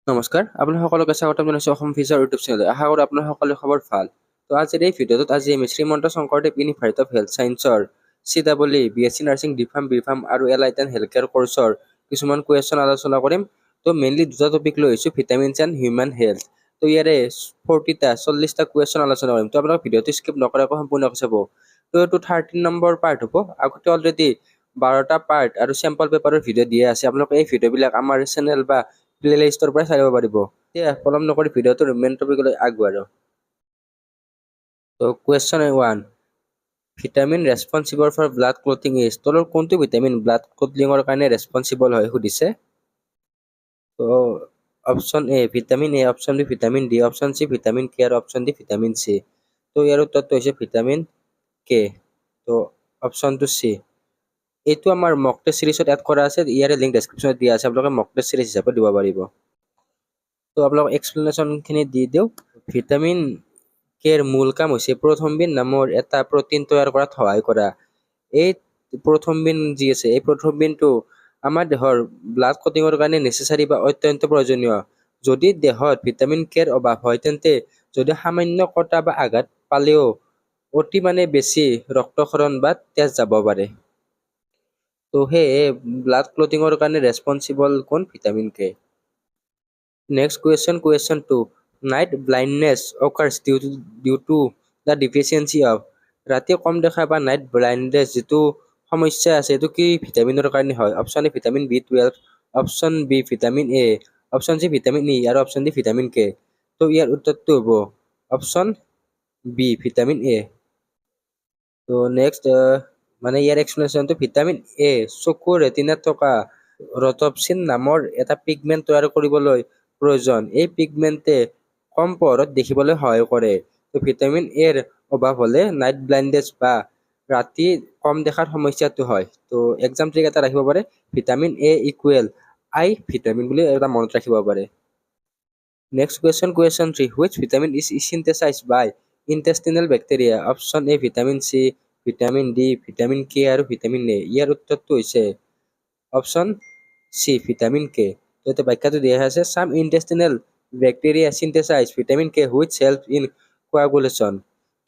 নমস্কাৰ, আপোনালোক সকলোকে স্বাগতম জনাইছোঁ অসম ফিচাৰ ইউটিউব চেনেললৈ। আশা কৰোঁ আপোনাৰ সকলো খবৰ ভাল। তো আজিৰ এই ভিডিঅ'টোত আমি Srimanta Sankardev university of health ছায়েন্সৰ CEE BSc nursing B farm আৰু এলাইট এণ্ড হেল্থ কেয়াৰ কৰ্চৰ কিছুমান কুৱেশ্যন আলোচনা কৰিম। তো মেইনলি দুটা টপিক লৈ আহিছোঁ, ভিটামিনছ এণ্ড হিউমেন হেল্থ। তো ইয়াৰে 40টা কুৱেশ্যন আলোচনা কৰিম। তো আপোনালোক ভিডিঅ'টো স্কিপ নকৰাকৈ সম্পূৰ্ণকৈ চাব। তো এইটো 13 নম্বৰ পাৰ্ট হ'ব। আগতে অলৰেডি 12টা পাৰ্ট আৰু চেম্পল পেপাৰৰ ভিডিঅ' দিয়া আছে। আপোনালোকে এই ভিডিঅ'বিলাক আমাৰ চেনেল বা প্লেলিষ্টৰ পৰা চাই ল'ব পাৰিব। এতিয়া পলম নকৰি ভিডিঅ'টোৰ মেইন টপিকলৈ আগবাঢ়ো। তো question 1, vitamin responsible for blood clotting is. তলৰ কোনটো ভিটামিন ব্লাড ক্লটিঙৰ কাৰণে ৰেছপনচিবল হয় সুধিছে। তো option A vitamin A, option B vitamin D, option C vitamin K আৰু অপশ্যন ডি ভিটামিন চি। তো ইয়াৰ উত্তৰটো হৈছে ভিটামিন কে। তো অপশ্যনটো চি। এইটো আমাৰ মক টেষ্ট চিৰিজত এড কৰা আছে, ইয়াৰে লিংক ডেছক্ৰিপশ্যনত দিয়া আছে, আপোনালোকে মক টেষ্ট চিৰিজ হিচাপে দিব পাৰিব। তো আপোনালোক এক্সপ্লেনেশ্যনখিনি দি দিওঁ। ভিটামিন কেৰ মূল কাম হৈছে প্ৰথমবিন নামৰ এটা প্ৰটিন তৈয়াৰ কৰাত সহায় কৰা। এই প্ৰথমবিন যি আছে, এই প্ৰথমবিনটো আমাৰ দেহৰ ব্লাড ক্লটিঙৰ কাৰণে নেচেচাৰী বা অত্যন্ত প্ৰয়োজনীয়। যদি দেহত ভিটামিন কেৰ অভাৱ হয়, তেন্তে যদি সামান্য কটা বা আঘাত পালেও অতি বেছি ৰক্তক্ষৰণ বা তেজ যাব পাৰে। তো সেয়ে ব্লাড ক্লটিঙৰ কাৰণে ৰেছপনচিবল কোন? Vitamin K. Next question 2. Night blindness occurs due to the deficiency of. ৰাতি কম দেখা বা নাইট ব্লাইণ্ডনেছ যিটো সমস্যা আছে, এইটো কি ভিটামিনৰ কাৰণে হয়? Option A vitamin B12, option B vitamin A, option C vitamin E আৰু অপশ্যন ডি ভিটামিন কে। তো ইয়াৰ উত্তৰটো হ'ব অপশ্যন বি ভিটামিন এ। তো নেক্সট ইয়াৰ এক্সপ্লেনেশ্যনটো, ভিটামিন এ চকুৰ ৰেটিনাত থকা ৰটপচিন নামৰ এটা পিগমেণ্ট তৈয়াৰ কৰিবলৈ প্ৰয়োজন। এই পিগমেণ্টে কম পোহৰত দেখিবলৈ সহায় কৰে। তো ভিটামিন এৰ অভাৱ হ'লে নাইট ব্লাইণ্ডনেছ বা ৰাতি কম দেখাৰ সমস্যাটো হয়। তো এক্সাম ট্ৰিক এটা ৰাখিব পাৰে, vitamin a equal I vitamin বুলি এটা মনত ৰাখিব পাৰে। Next question 3. Which vitamin is synthesized by intestinal bacteria? Option A vitamin C, vitamin D, vitamin K আৰু ভিটামিন এ। ইয়াৰ উত্তৰটো হৈছে অপশ্যন চি ভিটামিন কে। তো এতিয়া ব্যাখ্যাটো দিয়া আছে, some intestinal bacteria synthesize vitamin K which help in coagulation.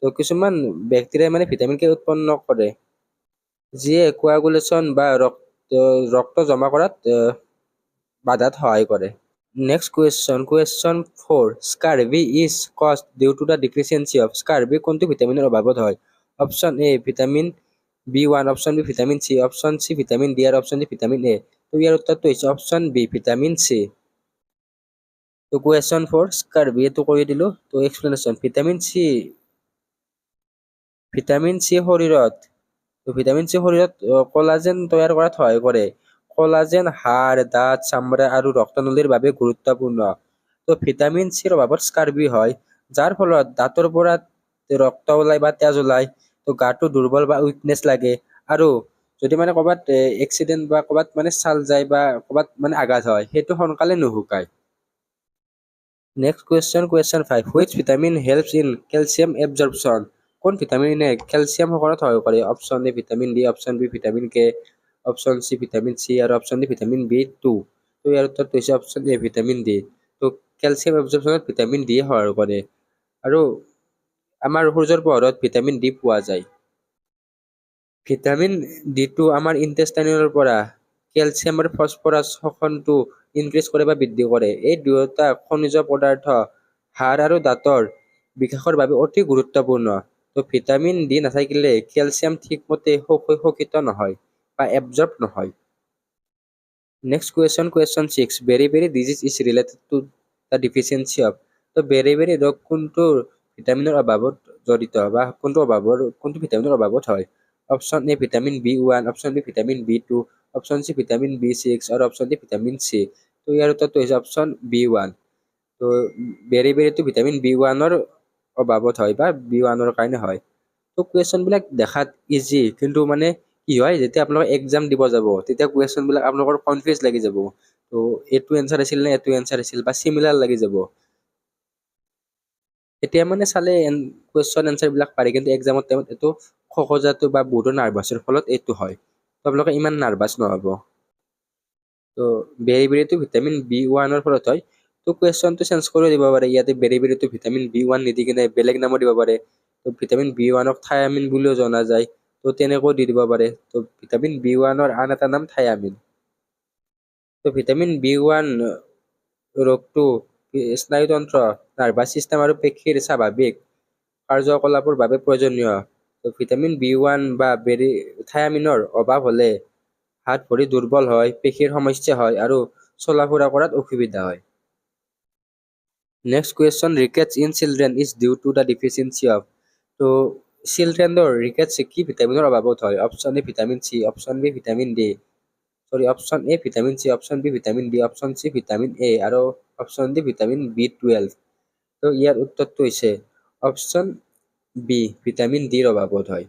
তো কিছুমান বেক্টেৰিয়াই ভিটামিন কে উৎপন্ন কৰে, যিয়ে কোয়াগুলেশ্যন বা ৰক্ত জমা কৰাত বাধাত সহায় কৰে। Next question 4. Scurvy is caused due to the deficiency of. Scurvy কোনটো ভিটামিনৰ অভাৱত হয়? Option A vitamin B1, option B vitamin C, option C vitamin D আৰু অপশ্যন ডি ভিটামিন এ। তো ইয়াৰ উত্তৰটো হৈছে অপশ্যন বি ভিটামিন চি। তো কুৱেশ্যন 4, স্কাৰ্বি এইটো কৰি দিলোঁ। তো এক্সপ্লেনেশ্যন, ভিটামিন চি শৰীৰত কলাজেন তৈয়াৰ কৰাত সহায় কৰে। কলাজেন হাড়, দাঁত, চামৰা আৰু ৰক্তনলীৰ বাবে গুৰুত্বপূৰ্ণ। তো ভিটামিন চিৰ অভাৱত স্কাৰ্বি হয়, যাৰ ফলত দাঁতৰ পৰা ৰক্ত ওলাই বা তেজ ওলাই। তো গাটো দুৰ্বল বা উইকনেছ লাগে, আৰু যদি ক'ৰবাত এক্সিডেণ্ট বা ক'ৰবাত ছাল যায় বা ক'ৰবাত আঘাত হয়, সেইটো সোনকালে নুশুকায়। Next question 5. Which vitamin helps in calcium absorption? কোন ভিটামিনে কেলচিয়াম শোষণত সহায় কৰে? Option A vitamin D, option B vitamin K, option C vitamin C আৰু অপশ্যন ডি ভিটামিন B2। তো ইয়াৰ উত্তৰটো হৈছে অপশ্যন এ ভিটামিন ডি। তো কেলচিয়াম এবজৰ্পশ্যনত ভিটামিন ডি সহায় কৰে, আৰু আমাৰ সূৰ্যৰ পোহৰত ভিটামিন ডি পোৱা যায়। ভিটামিন ডিটো আমাৰ ইণ্টেষ্টাইনৰ পৰা কেলচিয়াম আৰু ফছফৰাছ শোষণটো ইনক্ৰিজ কৰে বা বৃদ্ধি কৰে। এই দুয়োটা খনিজ পদাৰ্থ হাড় আৰু দাঁতৰ বিকাশৰ বাবে অতি গুৰুত্বপূৰ্ণ। তো ভিটামিন ডি নাথাকিলে কেলচিয়াম ঠিকমতে শোষিত নহয় বা এবজৰ্ব নহয়। Next question 6. Beriberi disease is related to the deficiency of. তো বেৰিবেৰি ৰোগ কোনটো ভিটামিনৰ অভাৱত জড়িত বা কোনটো ভিটামিনৰ অভাৱত হয়? Option A vitamin B1, option B vitamin B2, option C vitamin B6 আৰু অপশ্যন ডি ভিটামিন চি। তো ইয়াৰ উত্তৰটো হৈছে অপশ্যন B1। তো বেৰিবেৰিটো ভিটামিন B1ৰ অভাৱত হয় বা B1ৰ কাৰণে হয়। তো কুৱেশ্যনবিলাক দেখাত ইজি, কিন্তু কি হয়, যেতিয়া আপোনালোকে এক্সাম দিব যাব, তেতিয়া কুৱেশ্যনবিলাক আপোনালোকৰ কনফিউজ লাগি যাব। তো এইটো এনচাৰ আছিল নে এইটো এনচাৰ আছিল, বা চিমিলাৰ লাগি যাব। এতিয়া চালে কুৱেশ্যন এনচাৰবিলাক পাৰি, কিন্তু এক্সামৰ টাইমত এইটো খোকোজাটো বা বহুতো নাৰ্ভাছৰ ফলত এইটো হয়। তো আপোনালোকে ইমান নাৰ্ভাছ নহ'ব। তো বেৰিবেৰিটো ভিটামিন B1ৰ ফলত হয়। তো কুৱেশ্যনটো চেঞ্জ কৰি দিব পাৰে, ইয়াতে বেৰি-বেৰিটো ভিটামিন B1 নিদি কিনে বেলেগ নামো দিব পাৰে। তো ভিটামিন B1ক থায়ামিন বুলিও জনা যায়, তো তেনেকৈ দি দিব পাৰে। তো ভিটামিন B1ৰ আন এটা নাম থায়ামিন। তো ভিটামিন B1 ৰোগটো স্নায়ুতন্ত্ৰ, নাৰ্ভাছ ছিষ্টেম আৰু পেশীৰ স্বাভাৱিক কাৰ্যকলাপৰ বাবে প্ৰয়োজনীয়। তো ভিটামিন B1 বা থায়ামিনৰ অভাৱ হ'লে হাত ভৰি দুৰ্বল হয়, পেশীৰ সমস্যা হয় আৰু চলা ফুৰা কৰাত অসুবিধা হয়। Next question, rickets in children is due to the deficiency of. তো চিলড্ৰেনৰ ৰিকেটছ কি ভিটামিনৰ অভাৱত হয়? Option A vitamin C, option B vitamin D, option A vitamin C, option B vitamin D, option C vitamin A আৰু option D vitamin B12। তো ইয়াৰ উত্তৰটো হৈছে অপশ্যন বি ভিটামিন ডিৰ অভাৱত হয়।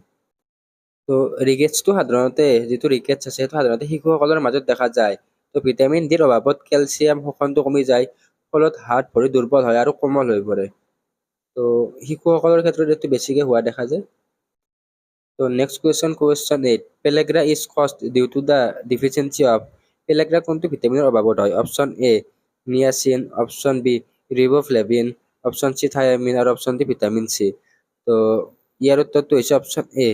তো ৰিকেটছটো সাধাৰণতে যিটো ৰিকেটছ আছে সেইটো সাধাৰণতে শিশুসকলৰ মাজত দেখা যায়। তো ভিটামিন ডিৰ অভাৱত কেলছিয়াম শোষণটো কমি যায়, ফলত হাত ভৰি দুৰ্বল হয় আৰু কোমল হৈ পৰে। তো শিশুসকলৰ ক্ষেত্ৰত এইটো বেছিকৈ হোৱা দেখা যায়। তো next question 8, pellagra is caused due to the deficiency of. Pellagra কোনটো ভিটামিনৰ অভাৱত হয়? Option A niacin, option B riboflavin, option C thiamine আৰু অপশ্যন ডি ভিটামিন চি। তো ইয়াৰ উত্তৰটো হৈছে অপশ্যন এ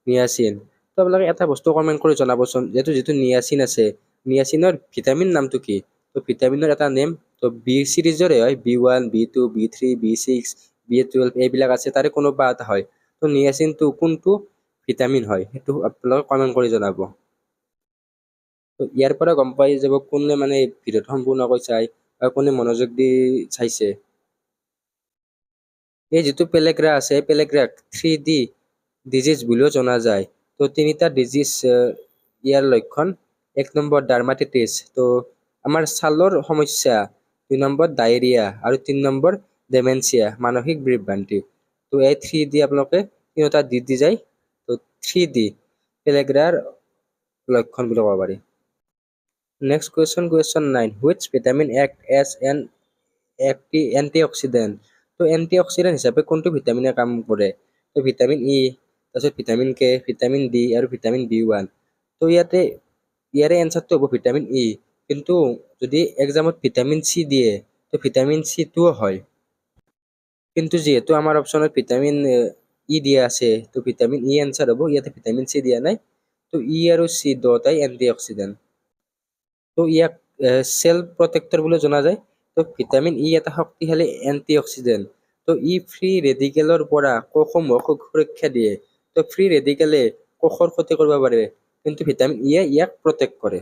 নিয়াচিন। তো আপোনালোকে এটা বস্তু কমেণ্ট কৰি জনাবচোন, যিটো নিয়াচিন আছে, নিয়াচিনৰ ভিটামিন নামটো কি? তো ভিটামিনৰ এটা নেম, তো বি চিৰিজৰে হয়, B1, B2, B3, B6, B12 এইবিলাক আছে, তাৰে কোনোবা এটা হয়। তো নিয়াচিনটো কোনটো ভিটামিন হয় সেইটো আপোনালোকে কমেণ্ট কৰি জনাব। তো ইয়াৰ পৰা গম পাই যাব কোনে মানে ভিডিঅ'টো সম্পূৰ্ণকৈ চাই বা কোনে মনোযোগ দি চাইছে। এই যিটো পেলেগ্ৰা আছে, পেলেগ্ৰাক 3D ডিজিজ বুলিও জনা যায়। তো তিনিটা ডিজিজ ইয়াৰ লক্ষণ, 1 নম্বৰ ডাৰ্মাটাইটিছ, তো আমাৰ ছালৰ সমস্যা, 2 নম্বৰ ডায়েৰিয়া আৰু 3 নম্বৰ ডেমেনচিয়া, মানসিক বিভ্ৰান্তি। তো এই 3D আপোনালোকে তিনিটা দি যায়। তো 3D পেলেগ্ৰাৰ লক্ষণ বুলি ক'ব পাৰি। Next question 9, which vitamin act as an antioxidant. তো এণ্টিঅক্সিডেণ্ট হিচাপে কোনটো ভিটামিনে কাম কৰে? তো ভিটামিন ই, তাৰপিছত ভিটামিন কে, ভিটামিন ডি আৰু ভিটামিন B1। তো ইয়াৰে এনচাৰটো হ'ব ভিটামিন ই। কিন্তু যদি এক্সামত ভিটামিন চি দিয়ে, তো ভিটামিন চিটোও হয়। কিন্তু যিহেতু আমাৰ অপশ্যনত ভিটামিন ই দিয়া আছে, তো ভিটামিন ই এনচাৰ হ'ব, ইয়াতে ভিটামিন চি দিয়া নাই। তো ই আৰু চি দুয়োটাই এণ্টিঅক্সিডেণ্ট। তো ইয়াক চেল প্ৰটেক্টৰ বুলি জনা যায়। তো ভিটামিন ই এটা শক্তিশালী এণ্টিঅক্সিডেণ্ট। তো ই ফ্ৰী ৰেডিকেলৰ পৰা কোষসমূহক সুৰক্ষা দিয়ে। তো ফ্ৰী ৰেডিকেলে কোষৰ ক্ষতি কৰিব পাৰে, কিন্তু ভিটামিন ইয়ে ইয়াক প্ৰটেক্ট কৰে।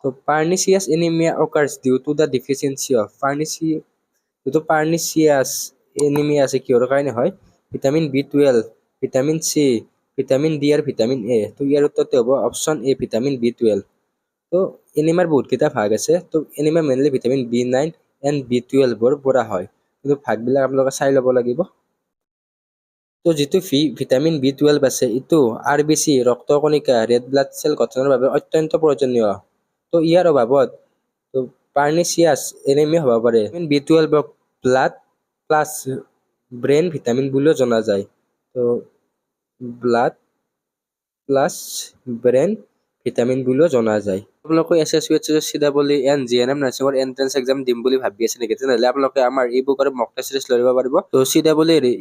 তো pernicious anaemia occurs due to the deficiency of. যিটো পাৰ্নিচিয়াছ এনিমিয়া আছে কিহৰ কাৰণে হয়? Vitamin B12, vitamin C, vitamin D আৰু ভিটামিন এ। তো ইয়াৰ উত্তৰটো হ'ব অপশ্যন এ ভিটামিন B12। তো এনিমিয়াৰ বহুতকেইটা ভাগ আছে। তো anaemia mainly vitamin B9 and B12ৰ পৰা হয়, কিন্তু ভাগবিলাক আপোনালোকে চাই ল'ব লাগিব। তো যিটো ভিটামিন B12 আছে, এইটো RBC ৰক্তকণিকা ৰেড ব্লাড চেল গঠনৰ বাবে অত্যন্ত প্ৰয়োজনীয়। তো ইয়াৰ অভাৱত তো পাৰ্নিচিয়াছ এনিমিয়া হ'ব পাৰে। ভিটামিন B12ক ব্লাড প্লাছ ব্ৰেইন ভিটামিন বুলিও জনা যায়। তো ব্লাড প্লাছ ব্ৰেইন ভিটামিন বুলিও জনা যায়। আপোনালোকে SSC, CEE এণ্ড GNM নাৰ্ছিঙৰ এণ্ট্ৰেন্স এক্সাম দিম বুলি ভাবি আছে নেকি? তেনেহ'লে আপোনালোকে আমাৰ ই বুক আৰু মক টেষ্ট চিৰিজ লৈ ল'ব পাৰিব। তো CEE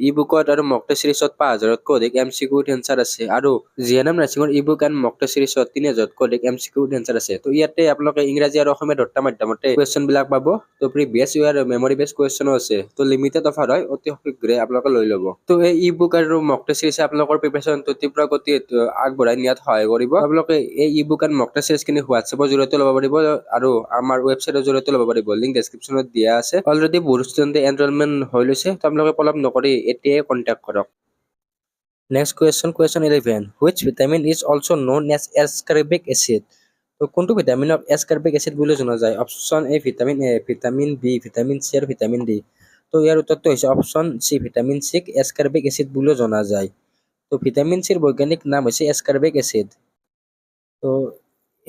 ই বুকত আৰু মক টেষ্ট চিৰিজত 5,000তকৈ অধিক MCQ এনচাৰ আছে, আৰু GNM নাৰ্ছিঙৰ e book and mock test চিৰিজত 3,000তকৈ অধিক MCQ এনচাৰ আছে। তো ইয়াতে আপোনালোকে ইংৰাজী আৰু অসমীয়া দুটা মাধ্যমতে কুৱেশ্যন বিলাক পাব। তো প্ৰিভিয়াছ ইয়াৰ মেমৰি বেছ কুৱেশ্যনো আছে। তো লিমিটেড অফাৰ হয়, অতি শীঘ্ৰে আপোনালোকে লৈ ল'ব। তো এই ই বুক আৰু মক টেষ্ট চিৰিজে আপোনালোকৰ প্ৰিপাৰেশ্যনটো তীব্ৰ গতিত আগবঢ়াই নিয়াত সহায় কৰিব। আপোনালোকে এই ই বুক এণ্ড মক টেষ্ট চিৰিজখিনি হোৱাটছএপৰ জৰিয়তে ল'ব পাৰিব আৰু আমাৰ ৱেবছাইটৰ জৰিয়তে ল'ব পাৰিব। লিংক ডেছক্ৰিপশ্যনত দিয়া আছে। অলৰেডি বহুত ষ্টুডেণ্টে এনৰলমেণ্ট হৈ লৈছে, তো আপোনালোকে পলম নকৰি এতিয়াই কণ্টেক্ট কৰক। Next question 11, which vitamin is also' known as ascorbic acid. তো কোনটো ভিটামিনক এছকাৰ্বিক এচিড বুলি জনা যায়? Option A vitamin A, vitamin B, vitamin C আৰু ভিটামিন ডি। তো ইয়াৰ উত্তৰটো হৈছে অপশ্যন চি ভিটামিন চিক এছকাৰ্বিক এচিড বুলিও জনা যায়। তো ভিটামিন চিৰ বৈজ্ঞানিক নাম হৈছে এছকাৰ্বিক এচিড। তো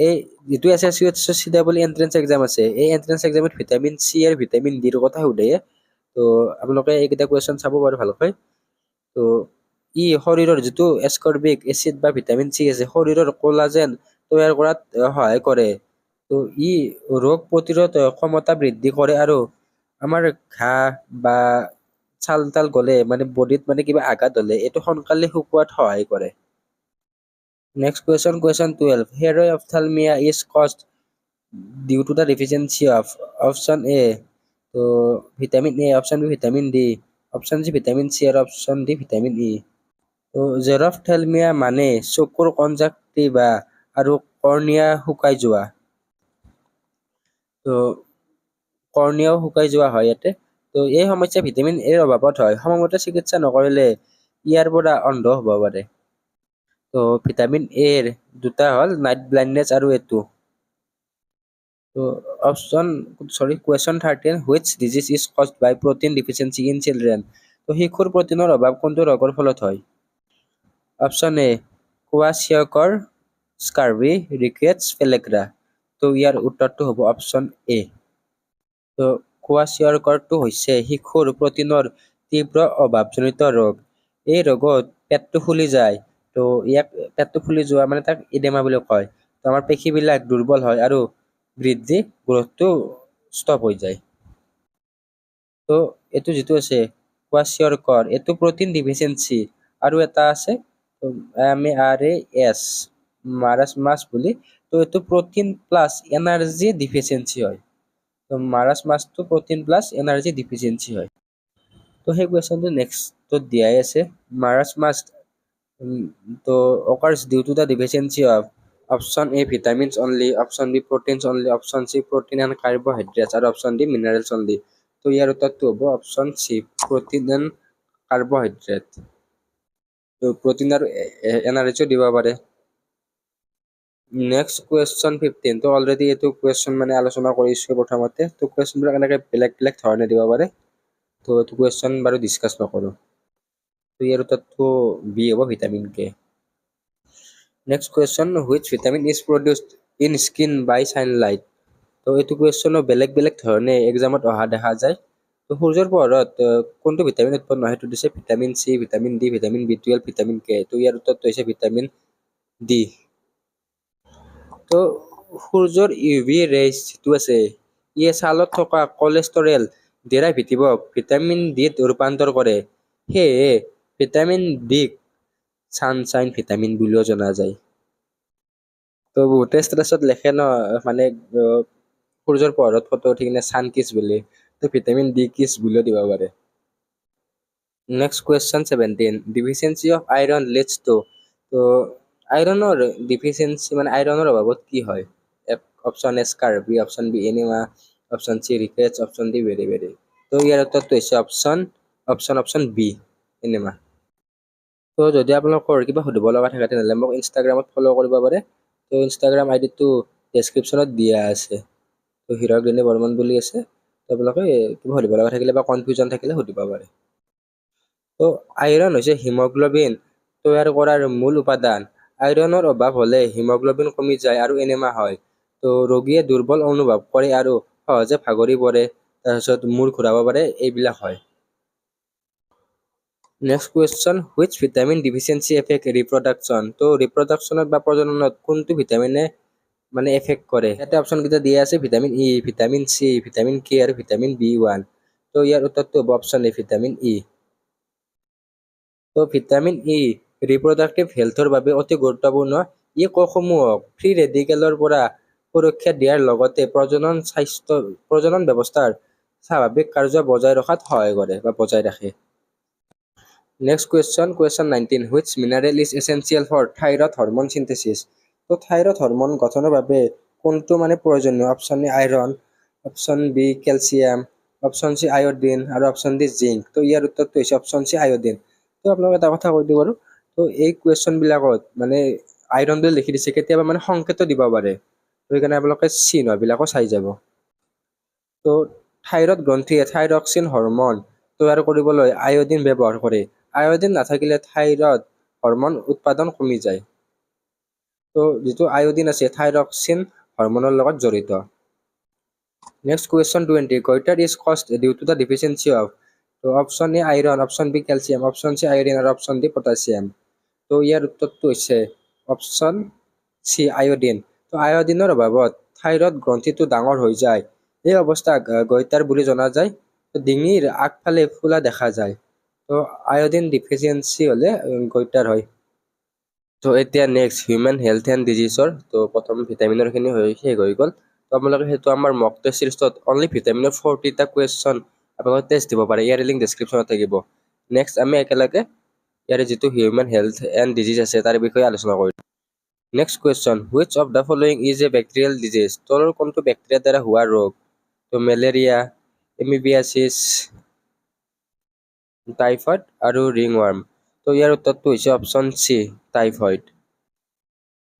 এই যিটো SSC, CEE এণ্ট্ৰেন্স এক্সাম আছে, এই এণ্ট্ৰেন্স এক্সামত ভিটামিন চি আৰু ভিটামিন ডিৰ কথা সোধে। তো আপোনালোকে এইকেইটা কুৱেশ্যন চাব বাৰু ভালকৈ। তো ই শৰীৰৰ যিটো এছকৰ্বিক এচিড বা ভিটামিন চি আছে, শৰীৰৰ কোলাজেন তৈয়াৰ কৰাত সহায় কৰে। তো ই ৰোগ প্ৰতিৰোধ ক্ষমতা বৃদ্ধি কৰে আৰু আমাৰ ঘাঁ বা ছাল তাল গ'লে মানে বডিত মানে কিবা আঘাত হ'লে এইটো সোনকালে শুকুৱাত সহায় কৰে। Next question 12. Hair ophthalmia is caused due to the deficiency of option A. তো vitamin A, option B vitamin D, option C vitamin C আৰু option D ভিটামিন E. তো জেৰফথেলমিয়া মানে চকুৰ কনজাক্টিভা আৰু কৰ্নিয়া শুকাই যোৱা। তো কৰ্নিয়াও শুকাই যোৱা হয় ইয়াতে। তো এই সমস্যা ভিটামিন এৰ অভাৱত হয়। সময়মতে চিকিৎসা নকৰিলে ইয়াৰ পৰা অন্ধ হ'ব পাৰে। তো ভিটামিন এৰ দুটা হ'ল নাইট ব্লাইণ্ডনেছ আৰু এইটো। তো question 13. Which disease is caused by protein deficiency in children? তো শিশুৰ প্ৰটিনৰ অভাৱ কোনটো ৰোগৰ ফলত হয়? Option A kwashiorkor, scurvy, rickets, pellagra. তো ইয়াৰ উত্তৰটো হ'ব অপশ্যন এ। তো কোৱাচিয়কৰটো হৈছে শিশুৰ প্ৰটিনৰ তীব্ৰ অভাৱজনিত ৰোগ। এই ৰোগত পেটটো ফুলি যায়। তো ইয়াক পেটটো ফুলি যোৱা মানে তাক ইডেমা বুলি কয়। তো আমাৰ পেশীবিলাক দুৰ্বল হয় আৰু বৃদ্ধি গ্ৰথটো ষ্টপ হৈ যায়। তো এইটো যিটো আছে কোৱাচিয়কৰ এইটো প্ৰটিন ডিফিচিয়েঞ্চি আৰু এটা আছে MARAS মাৰাছমাছ বুলি। তো এইটো প্ৰটিন প্লাছ এনাৰ্জি ডিফিচিয়েঞ্চি হয়। তো মাৰাছমাছটো প্ৰটিন প্লাছ এনাৰ্জি ডিফিচিয়েঞ্চি হয়। তো সেই কুৱেশ্যনটো নেক্সটত দিয়াই আছে মাৰাছমাছ তো occurs due to the deficiency of option A vitamins only, option B proteins only, option C protein and carbohydrates আৰু অপশ্যন ডি মিনাৰেলছ অনলি। তো ইয়াৰ উত্তৰটো হ'ব option C protein and carbohydrate. তো প্ৰটিন আৰু এনাৰ্জিও দিব পাৰে। Next question 15. তো অলৰেডি এইটো কুৱেশ্যন মানে আলোচনা কৰিছোঁ প্ৰথমতে। তো কুৱেশ্যনবিলাক এনেকৈ বেলেগ বেলেগ ধৰণে দিব পাৰে। তো এইটো কুৱেশ্যন বাৰু ডিছকাছ নকৰোঁ। তো ইয়াৰ উত্তৰটো বি হ'ব vitamin K. Next question which vitamin is produced in skin by sunlight. তো এইটো কুৱেশ্যনো বেলেগ বেলেগ ধৰণে এক্সামত অহা দেখা যায়। তো সূৰ্যৰ পোহৰত কোনটো ভিটামিন উৎপন্ন হয় সেইটো দিছে vitamin C, vitamin D, vitamin B12, vitamin K. তো ইয়াৰ উত্তৰটো হৈছে ভিটামিন ডি। তো সূৰ্যৰ UV ৰেজ যিটো আছে ইয়ে ছালত থকা কলেষ্টৰেল ডেৰাইভেটিভক ভিটামিন ডিত ৰূপান্তৰ কৰে। সেয়ে ভিটামিন ডিক ছানশ্বাইন ভিটামিন বুলিও জনা যায়। তো বহুতে ষ্টেটাছত লেখে ন মানে সূৰ্যৰ পোহৰত ফটো উঠি কিনে ছান কিছ বুলি। তো ভিটামিন ডি কিছ বুলিও দিব পাৰে। Next question 17. Deficiency of iron leads to. তো আইৰণৰ ডিফিচিয়েঞ্চি মানে আইৰণৰ অভাৱত কি হয়? Option A scurvy, option B anaemia, option C rickets, option D beri. তো ইয়াৰ উত্তৰটো হৈছে অপশ্যন বি এনিমা। তো যদি আপোনালোকৰ কিবা সুধিব লগা থাকে তেনেহ'লে মোক ইনষ্টাগ্ৰামত ফ'ল' কৰিব পাৰে। তো ইনষ্টাগ্ৰাম আইডিটো ডেছক্ৰিপশ্যনত দিয়া আছে। তো হীৰক ৰেণু বৰ্মন বুলি আছে। আপোনালোকে কিবা সুধিব লগা থাকিলে বা কনফিউজন থাকিলে সুধিব পাৰে। তো আইৰণ হৈছে হিমগ্ল'বিন তৈয়াৰ কৰাৰ মূল উপাদান। আইৰণৰ অভাৱ হ'লে হিমগ্ল'বিন কমি যায় আৰু এনিমা হয়। তো ৰোগীয়ে দুৰ্বল অনুভৱ কৰে আৰু সহজে ভাগৰি পৰে, তাৰপিছত মূৰ ঘূৰাব পাৰে, এইবিলাক হয়। Next question which vitamin deficiency effect reproduction. তো ৰিপ্ৰডাকশ্যনত বা প্ৰজননত কোনটো ভিটামিনে মানে এফেক্ট কৰে? ইয়াতে অপশ্যনকেইটা দিয়া আছে vitamin E, vitamin C, vitamin K আৰু ভিটামিন B1। তো ইয়াৰ উত্তৰটো হ'ব অপশ্যন এ ভিটামিন ই। তো ভিটামিন ই ৰিপ্ৰডাক্টিভ হেল্থৰ বাবে অতি গুৰুত্বপূৰ্ণ। ই কোষসমূহক ফ্ৰী ৰেডিকেলৰ পৰা সুৰক্ষা দিয়াৰ লগতে প্ৰজনন ব্যৱস্থাৰ স্বাভাৱিক কাৰ্য বজাই ৰখাত সহায় কৰে বা বজাই ৰাখে। Next question 19. Which mineral is essential for thyroid hormone synthesis. তো থাইৰয়ড হৰম'ন গঠনৰ বাবে কোনটো মানে প্ৰয়োজনীয়? Option A iron, option B calcium, option C iodine আৰু অপশ্যন ডি জিংক। তো ইয়াৰ উত্তৰটো হৈছে অপশ্যন চি আয়ডিন। তো আপোনালোকে এটা কথা কৈ দিওঁ বাৰু, তো এই কুৱেশ্যনবিলাকত মানে আইৰণ বুলি লিখি দিছে, কেতিয়াবা মানে সংকেতো দিব পাৰে। তো সেইকাৰণে আপোনালোকে চিহ্নবিলাকো চাই যাব। তো থাইৰয়ড গ্ৰন্থিয়ে থাইৰক্সিন হৰম'ন তৈয়াৰ কৰিবলৈ আয়ডিন ব্যৱহাৰ কৰে। আয়ডিন নাথাকিলে থাইৰয়ড হৰম'ন উৎপাদন কমি যায়। তো যিটো আয়ডিন আছে থাইৰক্সিন হৰম'নৰ লগত জড়িত। Next question 20. Goitre is caused due to the deficiency of. তো option A iron, option B calcium, option C iodine আৰু অপশ্যন ডি পটাছিয়াম। তো ইয়াৰ উত্তৰটো হৈছে অপশ্যন চি আয়ডিন। তো আয়ডিনৰ অভাৱত থাইৰয়ড গ্ৰন্থিটো ডাঙৰ হৈ যায়। এই অৱস্থাক গইটাৰ বুলি জনা যায়। ডিঙিৰ আগফালে ফুলা দেখা যায়। তো আয়োডিন ডিফিচিয়েঞ্চি হ'লে গইটাৰ হয়। তো এতিয়া নেক্সট হিউমেন হেল্থ এণ্ড ডিজিজৰ। তো প্ৰথম ভিটামিনৰ খিনি শেষ হৈ গ'ল। তো আপোনালোকে সেইটো আমাৰ মক টেষ্ট চিৰিজত অনলি ভিটামিনৰ 40টা কুৱেশ্যন আপোনালোকে টেষ্ট দিব পাৰে। ইয়াৰ লিংক ডেছক্ৰিপশ্যনত থাকিব। নেক্সট আমি একেলগে ইয়াৰে যিটো হিউমেন হেল্থ এণ্ড ডিজিজ আছে তাৰ বিষয়ে আলোচনা কৰিম। Next question, which of the following is a bacterial disease? তলৰ কোনটো বেক্টেৰিয়াৰ দ্বাৰা হোৱা ৰোগ? তো মেলেৰিয়া, এমিবিয়াছিছ, টাইফয়েড আৰু ৰিংৱাৰ্ম। তো ইয়াৰ উত্তৰটো হৈছে অপশ্যন চি, টাইফয়েড।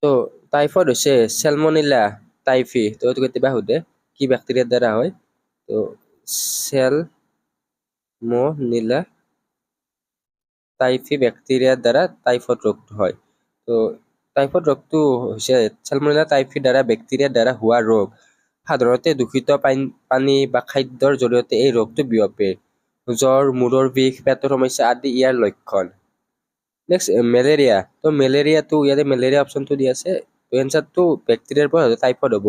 তো টাইফয়েড হৈছে চেলমনেলা টাইফি। তো এইটো কেতিয়াবা সোধে কি বেক্টেৰিয়াৰ দ্বাৰা হয়। তো চেলমনেলা টাইফি বেক্টেৰিয়াৰ দ্বাৰা টাইফয়েড ৰোগটো হয়। তো টাইফয়েড ৰোগটো হৈছে চেলমনেলা টাইফি দ্বাৰা বেক্টেৰিয়াৰ দ্বাৰা হোৱা ৰোগ। সাধাৰণতে দূষিত পানী বা খাদ্যৰ জৰিয়তে এই ৰোগটো বিয়পে। জ্বৰ, মূৰৰ বিষ, পেটৰ সমস্যা আদি ইয়াৰ লক্ষণ। Next malaria. তো মেলেৰিয়াটো ইয়াতে মেলেৰিয়া অপশ্যনটো দি আছে। তো এনচাৰটো বেক্টেৰিয়াৰ পৰা টাইফয়েড হ'ব।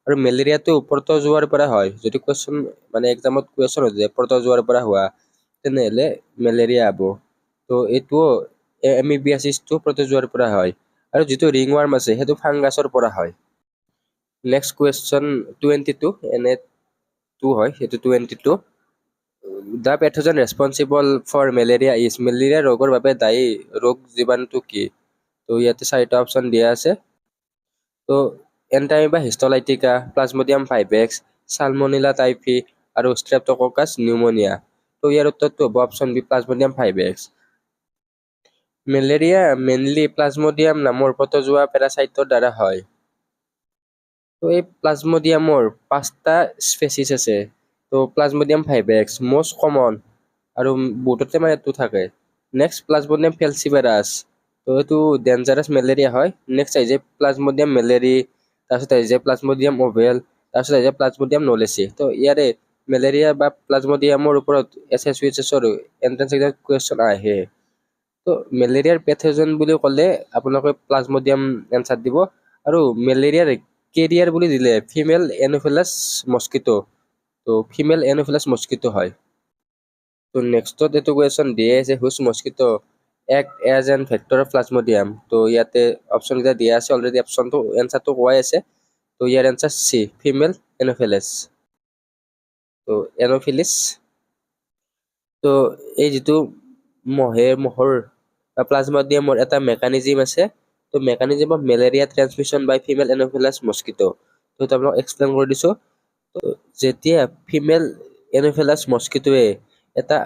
আৰু মেলেৰিয়াটো প্ৰট'জোৱাৰ পৰা হয়। যদি কুৱেশ্যন মানে এক্সামত কুৱেশ্যন হৈ যায় প্ৰট'জোৱাৰ পৰা হোৱা তেনেহ'লে মেলেৰিয়া হ'ব। তো এইটো এমিবিয়াছিছটো প্ৰট'জোৱাৰ পৰা হয়। আৰু যিটো ৰিংৱাৰ্ম আছে সেইটো ফাংগাছৰ পৰা হয়। নেক্সট কুৱেশ্যন 22, এনে 2 হয়, সেইটো 22। The pathogen responsible for malaria is, malaria ৰোগৰ বাবে দায়ী ৰোগ জীৱাণুটো কি? তো ইয়াতে 4টা অপশ্যন দিয়া আছে। তো Entamoeba histolytica, Plasmodium vivax, Salmonella typhi আৰু ষ্ট্ৰেপ্টোককাছ নিউমোনিয়া। তো ইয়াৰ উত্তৰটো হ'ব option B, Plasmodium vivax. Malaria mainly Plasmodium নামৰ প্ৰট'জোৱা পেৰাচাইটৰ দ্বাৰা হয়। তো এই প্লাজমডিয়ামৰ 5টা স্পেচিছ আছে। তো প্লাজমডিয়াম ভাইভেক্স মষ্ট কমন আৰু বহুততে মানে এইটো থাকে। নেক্সট প্লাজমডিয়াম ফেলচিপাৰাছ, তো এইটো ডেঞ্জাৰাছ মেলেৰিয়া হয়। নেক্সট আহিছে প্লাজমডিয়াম মেলেৰি, তাৰপিছত আহিছে প্লাজমডিয়াম অভেল, তাৰপিছত আহিছে প্লাজমডিয়াম নলেচি। তো ইয়াৰে মেলেৰিয়া বা প্লাজমডিয়ামৰ ওপৰত SSUHSৰ এণ্ট্ৰেন্স এক্সাম কুৱেশ্যন আহে। তো মেলেৰিয়াৰ পেথোজেন বুলি ক'লে আপোনালোকে প্লাজমডিয়াম এনচাৰ দিব। আৰু মেলেৰিয়াৰ কেৰিয়াৰ বুলি দিলে ফিমেল এনোফিলাছ মস্কিটো। তো ফিমেল এনোফিলাছ মস্কিটো হয়। তো নেক্সটত এইটো কুৱেশ্যন দিয়ে আছে, which mosquito act as an vector of Plasmodium. তো ইয়াতে অপশ্যন কেইটা দিয়া আছে অলৰেডি, অপশ্যনটো এনচাৰটো কোৱাই আছে। তো ইয়াৰ এনচাৰ চি, ফিমেল এনোফিলাছ। তো এনোফিলিছ। তো এই যিটো মহৰ বা প্লাজমডিয়ামৰ এটা মেকানিজিম আছে। তো mechanism of malaria transmission by female Anopheles mosquito. তো সেইটো আপোনাক এক্সপ্লেইন কৰি দিছোঁ। তো যেতিয়া ফিমেল এনোফিলাছ মস্কিটোৱে এটা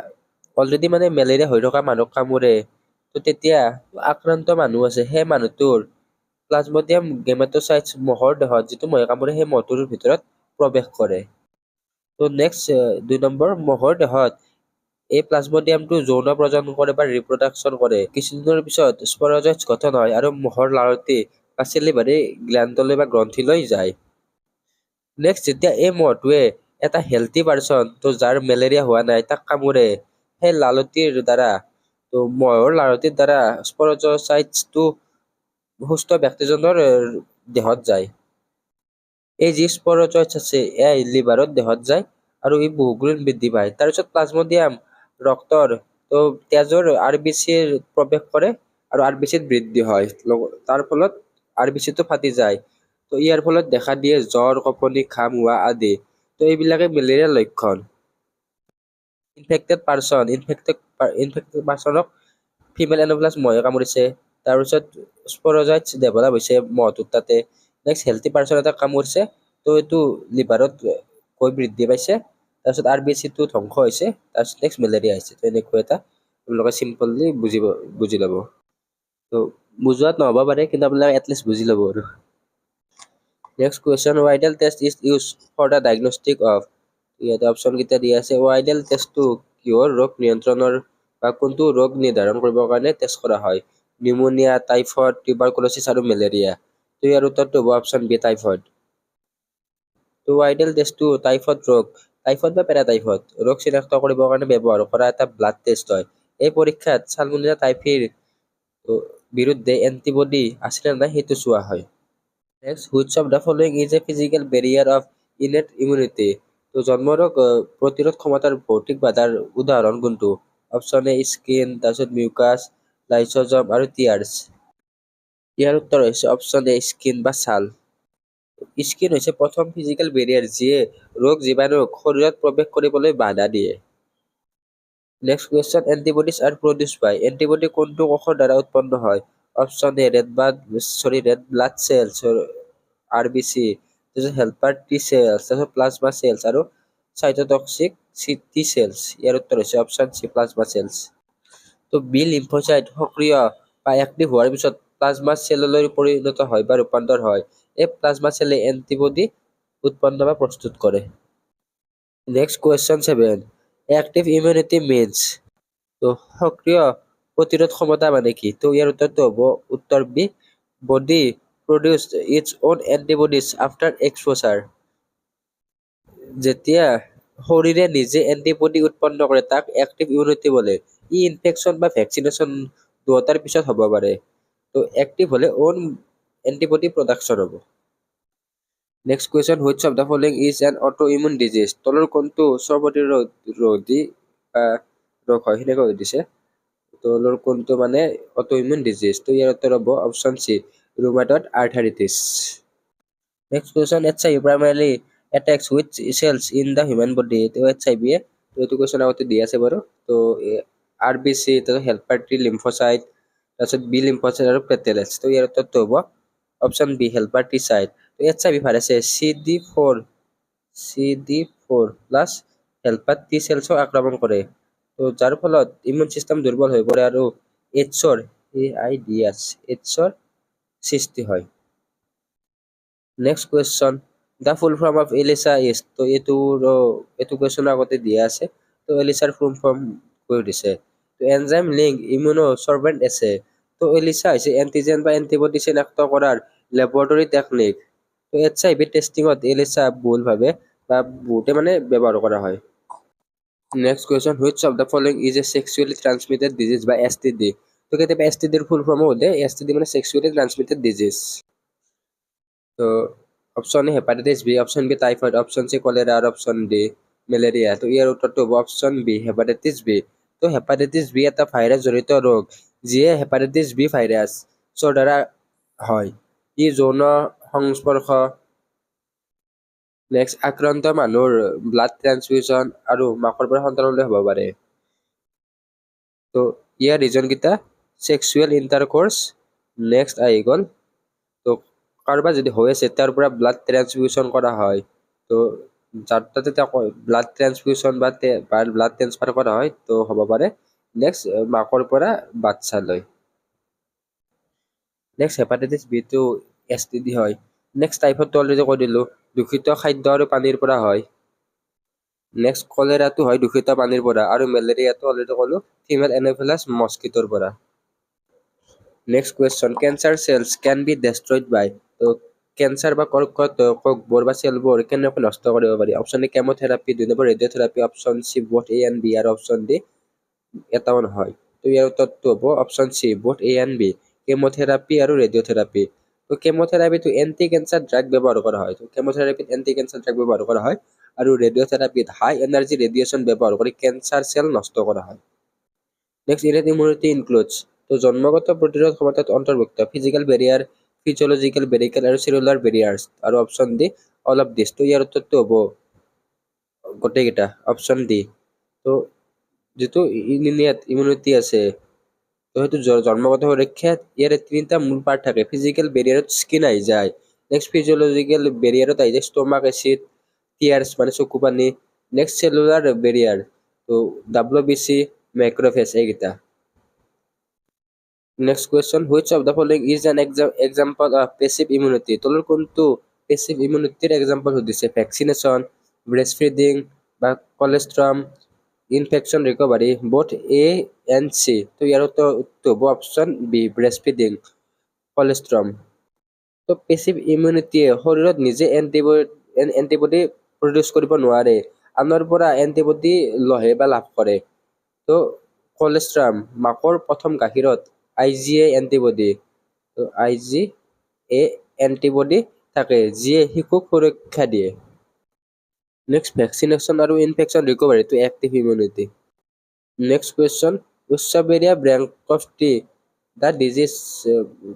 অলৰেডি মানে মেলেৰিয়া হৈ থকা মানুহক কামোৰে, তো তেতিয়া আক্ৰান্ত মানুহ আছে সেই মানুহটোৰ প্লাজমডিয়াম গেমেটোচাইটছ মহৰ দেহত যিটো মহে কামোৰে সেই মহটোৰ ভিতৰত প্ৰৱেশ কৰে। তো নেক্সট 2 নম্বৰ, মহৰ দেহত এই প্লাজমডিয়ামটো যৌন প্ৰজনন কৰে বা ৰিপ্ৰডাকশ্যন কৰে। কিছুদিনৰ পিছত স্পৰজইটছ গঠন হয় আৰু মহৰ লাৰটি বা চেলিভাৰী গ্ল্যাণ্ডলৈ বা গ্ৰন্থিলৈ যায়। নেক্সট যেতিয়া এই মহটোৱে এটা হেল্থি পাৰ্চন, তো যাৰ মেলেৰিয়া হোৱা নাই, তাক কামোৰে, সেই লালটিৰ দ্বাৰা, তো মহৰ লালটিৰ দ্বাৰা স্পৰজচাইটছটো সুস্থ ব্যক্তিজনৰ দেহত যায়। এই যি স্পৰজইটছ আছে এই লিভাৰত দেহত যায় আৰু ই বহুগুণ বৃদ্ধি পায়। তাৰপিছত প্লাজমডিয়াম ৰক্তৰ তো তেজৰ RBCৰ প্ৰৱেশ কৰে আৰু RBCত বৃদ্ধি হয়। তাৰ ফলত RBCটো ফাটি যায়। তো ইয়াৰ ফলত দেখা দিয়ে জ্বৰ, কঁপনি, ঘাম হোৱা আদি। তো এইবিলাকে মেলেৰিয়াৰ লক্ষণ। ইনফেক্টেড পাৰ্চনক ফিমেল এনোফিলাছ মহে কামুৰিছে, তাৰপিছত স্পৰজইটছ ডেভেলপ হৈছে মহটোৰ তাতে। নেক্সট হেল্থি পাৰ্চন এটা কামুৰিছে, তো এইটো লিভাৰত গৈ বৃদ্ধি পাইছে, তাৰপিছত RBCটো ধ্বংস হৈছে, তাৰপিছত নেক্সট মেলেৰিয়া হৈছে। তো এনেকুৱা এটা আপোনালোকে চিম্পলি বুজি ল'ব। তো বুজোৱাত নহ'ব পাৰে, কিন্তু আপোনালোকে এটলিষ্ট বুজি ল'ব আৰু। Next question, Widal test is use for the diagnostic of. ইয়াতে অপশ্যন কেইটা দিয়া আছে। ৱাইডেল টেষ্টটো কিহৰ ৰোগ নিয়ন্ত্ৰণৰ বা কোনটো ৰোগ নিৰ্ধাৰণ কৰিবৰ কাৰণে টেষ্ট কৰা হয়? নিউমোনিয়া, টাইফয়েড, টিউবাৰকুলোচিছ আৰু মেলেৰিয়া। তো ইয়াৰ উত্তৰটো হ'ব অপশ্যন বি, টাইফয়েড। তো ৱাইডেল টেষ্টটো টাইফয়েড বা পেৰাটাইফয়েড ৰোগ চিনাক্ত কৰিবৰ কাৰণে ব্যৱহাৰ কৰা এটা ব্লাড টেষ্ট হয়। এই পৰীক্ষাত সালমনেলা টাইফিৰ বিৰুদ্ধে এণ্টিবডি আছে নে নাই সেইটো চোৱা হয়। Next, which of the following is a physical barrier of innate immunity? তো জন্মৰোগ প্ৰতিৰোধ ক্ষমতাৰ ভৌতিক বাধাৰ উদাহৰণ কোনটো? অপশ্যন এ স্কিন, তাৰপিছত মিউকাছ, লাইচোজম আৰু টিয়াৰ্ছ। ইয়াৰ উত্তৰ হৈছে অপশ্যন এ স্কিন বা ছাল। স্কিন হৈছে প্ৰথম ফিজিকেল বেৰিয়াৰ যিয়ে ৰোগ জীৱাণুক শৰীৰত প্ৰৱেশ কৰিবলৈ বাধা দিয়ে। Next question, antibodies are produce by. Antibody কোনটো কোষৰ দ্বাৰা উৎপন্ন হয়? Option A red blood cells, RBC, তাৰপিছত হেল্পাৰ টি চেলছ, তাৰপিছত প্লাজমা চেলছ আৰু চাইটোটক্সিক টি চেলছ। ইয়াৰ উত্তৰ হৈছে অপশ্যন চি প্লাজমা চেলছ। তো বি লিম্ফোচাইট সক্ৰিয় বা এক্টিভ হোৱাৰ পিছত প্লাজমা চেললৈ পৰিণত হয় বা ৰূপান্তৰ হয়। এই প্লাজমা চেলে এণ্টিবডি উৎপন্ন বা প্ৰস্তুত কৰে। Next question 7, active immunity means. তো সক্ৰিয় প্ৰতিৰোধ ক্ষমতা মানে কি? তো ইয়াৰ উত্তৰটো হ'ব উত্তৰ B, body produce its own antibodies after exposure. যেতিয়া শৰীৰে নিজে এণ্টিবডি উৎপন্ন কৰে তাক এক্টিভ ইমিউনিটি বোলে। ই ইনফেকশ্যন বা ভেকচিনেশ্যন দুয়োটাৰ পিছত হ'ব পাৰে। তো এক্টিভ হ'লে অন এণ্টিবডি প্ৰডাকশ্যন হ'ব। Next question, which of the following is N auto immune disease? তলৰ কোনটো স্বপ্ৰতিৰোধী ৰোগ হয় সেনেকৈ সুধিছে। তলৰ কোনটো মানে অটো ইমিউন ডিজিজ? তো ইয়াৰ উত্তৰ হ'ব option C rheumatoid arthritis. Next question, HIV primarily attacks which cells in the human body? তো HIV এইটো কুৱেশ্যন আগতে দি আছে বাৰু। তো RBC, তাৰপিছত হেল্পাৰ টি লিম্ফোচাইট, তাৰপিছত বি লিম্ফোচাইট আৰু প্লেটেলেটছ। তো ইয়াৰ উত্তৰটো হ'ব অপশ্যন বি হেল্পাৰ টি চাইট। তো HIV ভাইৰাছে CD4 প্লাছ হেল্পাৰ টি চেলছক আক্ৰমণ কৰে। তো যাৰ ফলত ইমিউন চিষ্টেম দুৰ্বল হৈ পৰে আৰু এইডছৰ সৃষ্টি হয়। Next question, the full form of Alyssa is. তো এইটো কুৱেশ্যন আগতে দিয়া আছে। তো এলিছাৰ ফুল ফৰ্ম কৈ দিছে। তো এনজাইম লিংক ইমিউনো চৰ্বেণ্ট আছে। তো এলিছা হৈছে এণ্টিজেন বা এণ্টিবডি চিনাক্ত কৰাৰ লেবৰেটৰী টেকনিক। তো HIV টেষ্টিঙত এলিছা বহুলভাৱে বা বহুতে মানে ব্যৱহাৰ কৰা হয়। Next question, which of the following is a sexually transmitted disease বা STD? তো কেতিয়াবা STDৰ ফুল ফৰ্মো সোধে। STD মানে সেক্সুৱেলি ট্ৰান্সমিটেড ডিজিজ। তো option A hepatitis B, option B typhoid, option C cholera আৰু অপশ্যন ডি মেলেৰিয়া। তো ইয়াৰ উত্তৰটো হ'ব অপশ্যন বি হেপাটাইটিছ বি। তো হেপাটাইটিছ বি এটা ভাইৰাছ জনিত ৰোগ যিয়ে হেপাটাইটিছ বি ভাইৰাছৰ দ্বাৰা হয়। ই যৌন সংস্পৰ্শ, নেক্সট আক্ৰান্ত মানুহৰ ব্লাড ট্ৰান্সফিউজন আৰু মাকৰ পৰা সন্তানলৈ হ'ব পাৰে। তো ইয়াৰ ৰিজনকেইটা ছেক্সুৱেল ইণ্টাৰক'ৰ্চ, নেক্সট আহি গ'ল তো কাৰোবাৰ যদি হৈ আছে তাৰ পৰা ব্লাড ট্ৰান্সফিউজন কৰা হয়। তো যাৰ তাতে ব্লাড ট্ৰান্সফিউজন বা ব্লাড ট্ৰান্সফাৰ কৰা হয় তো হ'ব পাৰে। নেক্সট মাকৰ পৰা বাচ্ছালৈ। নেক্সট হেপাটাইটিছ বিটো STD হয়। নেক্সট টাইফয়েডটো অলৰেডি কৈ দিলোঁ, দূষিত খাদ্য আৰু পানীৰ পৰা হয়। নেক্সট কলেৰাটো হয় দূষিত পানীৰ পৰা আৰু মেলেৰিয়াটো অলৰেডি ক'লোঁ ফিমেল এন'ফিলাছ মস্কিটোৰ পৰা। Next question, cancer cells can be destroyed by. তো কেঞ্চাৰ বা কৰ্কট কোষবোৰ বা চেলবোৰ কেনেকৈ নষ্ট কৰিব পাৰি? Option A chemotherapy, 2 number radiotherapy, option C both A and B আৰু অপশ্যন ডি এটাও নহয়। তো ইয়াৰ উত্তৰটো হ'ব option C both A and B, chemotherapy আৰু ৰেডিঅ'থেৰাপি। তো কেম'থেৰাপিটো এণ্টি কেঞ্চাৰ ড্ৰাগ ব্যৱহাৰ কৰা হয়। তো কেম'থেৰাপিত এণ্টি কেঞ্চাৰ ড্ৰাগ ব্যৱহাৰ কৰা হয় আৰু ৰেডিঅ'থেৰাপিত হাই এনাৰ্জি ৰেডিয়েশ্যন ব্যৱহাৰ কৰি কেঞ্চাৰ চেল নষ্ট কৰা হয়। Next, innate immunity includes. তো জন্মগত প্ৰতিৰোধ ক্ষমতাত অন্তৰ্ভুক্ত ফিজিকেল বেৰিয়াৰ, ফিজিঅলজিকেল বেৰিকেল আৰু চেলুলাৰ বেৰিয়াৰ্ছ আৰু option D all of this. তো ইয়াৰ উত্তৰটো হ'ব গোটেইকেইটা, অপশ্যন ডি। তো যিটো ইনেট ইমিউনিটি আছে তো সেইটো জন্মগত সুৰক্ষাত ইয়াৰে 3টা মূল পাৰ্ট থাকে। ফিজিকেল বেৰিয়াৰত স্কিন আহি যায়। নেক্সট ফিজিঅলজিকেল বেৰিয়াৰত আহি যায় ষ্টমাক এচিড, টিয়াৰ্ছ মানে চকু পানী। নেক্সট চেলুলাৰ বেৰিয়াৰ তো WBC, মেক্ৰফেজ এইকেইটা। Next question, which of the following is an example of passive immunity? তলৰ কোনটো পেছিভ ইমিউনিটিৰ এক্সাম্পল সুধিছে? ভেকচিনেশ্যন, ব্ৰেষ্ট ফিডিং বা colostrum, infection recovery, both A and C। তো ইয়াৰ উত্তৰটো হ'ব option B breast feeding, colostrum. তো পেছিভ ইমিউনিটিয়ে শৰীৰত নিজে এণ্টিবডি প্ৰডিউচ কৰিব নোৱাৰে, আনৰ পৰা এণ্টিবডি লহে বা লাভ কৰে। তো কলেষ্ট্ৰম মাকৰ প্ৰথম গাখীৰত IgA এণ্টিবডি, তো IgA এণ্টিবডি থাকে যিয়ে শিশুক সুৰক্ষা দিয়ে। নেক্সট ভেকচিনেশ্যন আৰু ইনফেকশ্যন ৰিকভাৰীটো এক্টিভ ইমিউনিটি। নেক্সট কুৱেশ্যন উচ্চ বেৰিয়া ব্ৰেংকফটি দ্য ডিজিজ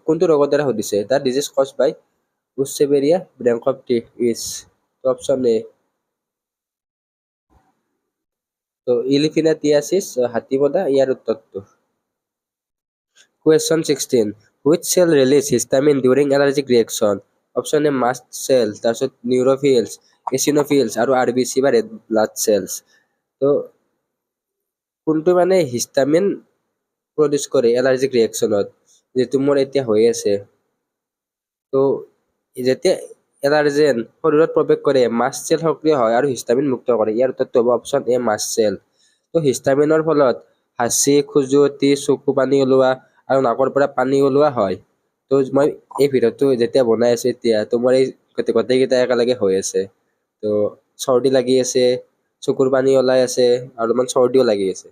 কোনটো ৰোগৰ দ্বাৰা সুধিছে দ্য ডিজিজ কজ বাই উচ্চ বেৰিয়া ব্ৰেংকফটি ইজ অপশ্যন এ তো ইলিফিনাটিয়াছিছ হাতীপদা ইয়াৰ উত্তৰটো। Question 16. Which cell release histamine during allergic reaction? Option A mast cell, তাৰপিছত neutrophils, eosinophils আৰু RBC বা red blood cells. তো কোনটো মানে হিষ্টামিন প্ৰডিউচ কৰে এলাৰ্জিক ৰিয়েকশ্যনত যিটো মোৰ এতিয়া হৈ আছে। তো যেতিয়া এলাৰ্জেন শৰীৰত প্ৰৱেশ কৰে মাষ্ট চেল সক্ৰিয় হয় আৰু হিষ্টামিন মুক্ত কৰে। ইয়াৰ উত্তৰটো হ'ব অপশ্যন এ মাষ্ট চেল। তো হিষ্টামিনৰ ফলত হাঁচি, খজুৱতি, চকু পানী ওলোৱা আৰু নাকৰ পৰা পানী ওলোৱা হয়। তো মই এই ভিডিঅ'টো যেতিয়া বনাই আছো এতিয়া তো মোৰ এই গোটেইকেইটা একেলগে হৈ আছে। তো চৰ্দি লাগি আছে, চকুৰ পানী ওলাই আছে আৰু অলপমান চৰ্দিও লাগি আছে।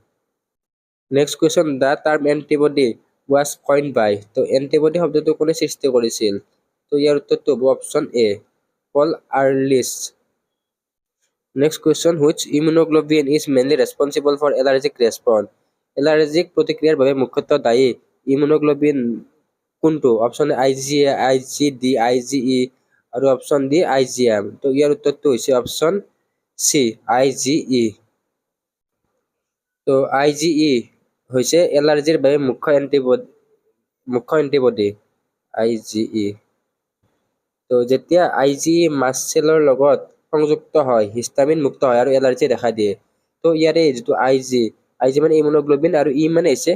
Next question the term antibody was coined by তো এণ্টিবডি শব্দটো কোনে সৃষ্টি কৰিছিল? তো ইয়াৰ উত্তৰটো হ'ব option A Paul Ehrlich. Next question which immunoglobulin is mainly responsible for allergic response? Allergic প্ৰতিক্ৰিয়াৰ বাবে মুখ্যতঃ দায়ী ইমিউনোগ্লোবিন কোনটো? Option A IgA, IgD, IgE আৰু অপশ্যন ডি IgM। তো ইয়াৰ উত্তৰটো হৈছে অপশ্যন চি IgE। তো IgE হৈছে এলাৰ্জিৰ বাবে মুখ্য এণ্টিবডি IgE। তো যেতিয়া IgE মাষ্ট চেলৰ লগত সংযুক্ত হয় হিষ্টামিন মুক্ত হয় আৰু এলাৰ্জি দেখা দিয়ে। তো ইয়াৰে যিটো IG মানে ইমিউনোগ্লোবিন আৰু ই মানে হৈছে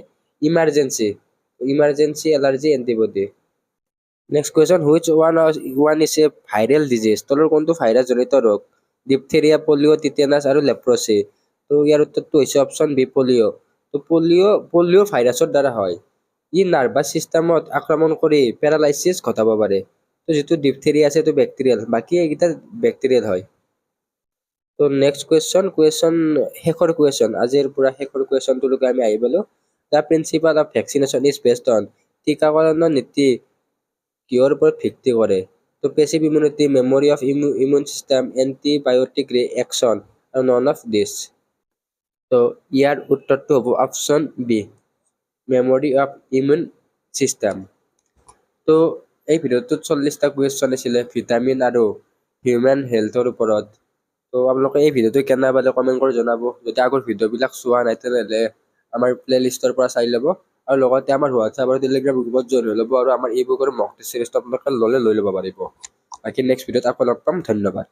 emergency allergy antibody. Next question which one is a viral disease? তলৰ কোনটো ভাইৰাছ জনিত ৰোগ? ডিপথেৰিয়া, পলিঅ', টিটেনাছ আৰু লেপ্ৰচি। তো ইয়াৰ উত্তৰটো হৈছে অপশ্যন বি পলিঅ'। তো পলিঅ' ভাইৰাছৰ দ্বাৰা হয়। ই নাৰ্ভাছ ছিষ্টেমত আক্ৰমণ কৰি পেৰালাইচিছ ঘটাব পাৰে। তো যিটো ডিপথেৰিয়া আছে সেইটো বেক্টেৰিয়েল, বাকী এইকেইটা বেক্টেৰিয়েল হয়। তো নেক্সট কুৱেশ্যন শেষৰ কুৱেশ্যন আজিৰ পৰা শেষৰ কুৱেশ্যনটোলৈকে আমি আহি পালোঁ। The principle of vaccination is based on টীকাকৰণৰ নীতি কিহৰ ওপৰত ভিত্তি কৰে? তো passive immunity, memory of immune system, antibiotic reaction আৰু নন অফ দিছ। তো ইয়াৰ উত্তৰটো হ'ব option B memory of immune system. তো এই ভিডিঅ'টোত 40টা কুৱেশ্যন আছিলে ভিটামিন আৰু হিউমেন হেল্থৰ ওপৰত। তো আপোনালোকে এই ভিডিঅ'টো কেনে পালে কমেণ্ট কৰি জনাব। যদি আগৰ ভিডিঅ'বিলাক চোৱা নাই তেনেহ'লে আমাৰ প্লেলিষ্টৰ পৰা চাই ল'ব আৰু লগতে আমাৰ হোৱাটছআপ আৰু টেলিগ্ৰাম গ্ৰুপত জইন হৈ ল'ব আৰু আমাৰ ই বুকৰ মক টেষ্ট চিৰিজটো আপোনালোকে লৈ ল'ব পাৰিব। বাকী নেক্সট ভিডিঅ'ত আকৌ লগ পাম। ধন্যবাদ।